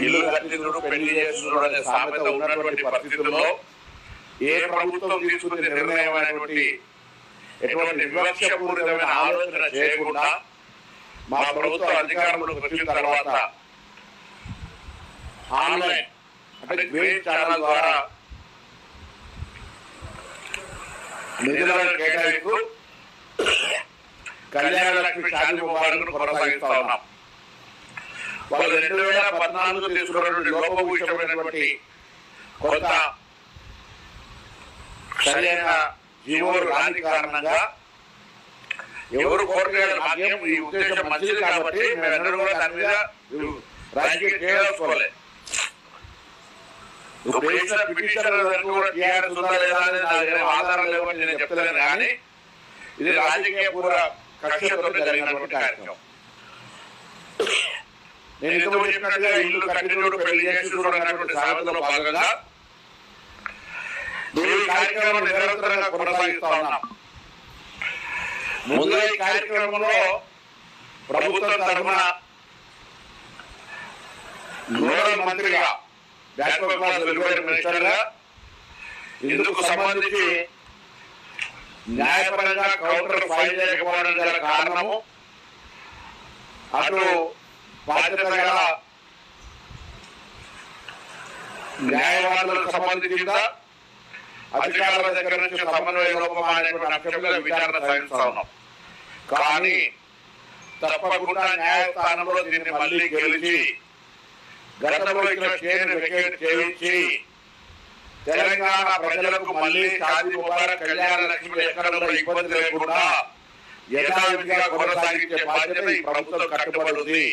ఇల్లు కట్టించుడు పెళ్లి చేసుడు అనే సామెత ఉన్నటువంటి పరిస్థితుల్లో ఏ ప్రభుత్వం తీసుకునే నిర్ణయమైనటువంటి ఎటువంటి వివక్షపూరితమైన ఆలోచన చేయకుండా మా ప్రభుత్వం అధికారంలోకి వచ్చిన తర్వాత ఆన్లైన్ అంటే గ్రీన్ ఛానల్ ద్వారా నిధులను కేటాయిస్తూ కళ్యాణ లక్ష్మి షాదీ ముబారక్ కొనసాగిస్తా ఉన్నాం. వాళ్ళు 2014 తీసుకున్నటువంటి లోపభూయిష్టమైనటువంటి కొంత సరైన జీవోలు రాని కారణంగా ఎవరు కోరుకోలేదు. మాకేం ఈ ఉద్దేశం మంచిది కాబట్టి మేమెన్నడూ కూడా దాని మీద రాజకీయం చేయదలుచుకోలేదు. ఇప్పుడు వేసిన పిటిషన్ కూడా టీఆర్ఎస్ ఉందా లేదా అనేది నాకు ఆధారం లేవని నేను చెప్తలేను, కానీ ఇది రాజకీయ పూర్వ కక్షతో జరిగినటువంటి కార్యక్రమం. నేను ఇంతకు చెప్పినట్టుగా ఇల్లు కట్టినప్పుడు పెళ్లి చేసుడు అనేటువంటి సామెతలో భాగంగా ఈ కార్యక్రమం నిరంతరంగా కొనసాగిస్తా ఉన్నాం. ముందు ఈ కార్యక్రమంలో ప్రభుత్వం తరఫున నోడల్ మంత్రిగా బ్యాక్వర్డ్ క్లాస్ వెల్ఫేర్ మినిస్టర్ గా ఇందుకు సంబంధించి న్యాయపరంగా కౌంటర్ ఫైల్ చేయకపోవడం గల కారణము అటు బాధ్యత గల న్యాయవాదులకు సంబంధించిందా అధికారుల దగ్గర నుంచి సమన్వయ లోపం అనేటువంటి అంశంలో విచారణ సాగిస్తా ఉన్నాం. కానీ తప్పకుండా న్యాయస్థానంలో దీన్ని మళ్ళీ గెలిచి గతంలో ఇచ్చిన స్టేని వెకేట్ చేయించి తెలంగాణ ప్రజలకు మళ్ళీ షాదీ ముబారక్ కళ్యాణ లక్ష్మి ఎక్కడ కూడా ఇబ్బంది లేకుండా యథావిధిగా కొనసాగించే బాధ్యత ఈ ప్రభుత్వం కట్టుబడి ఉంది.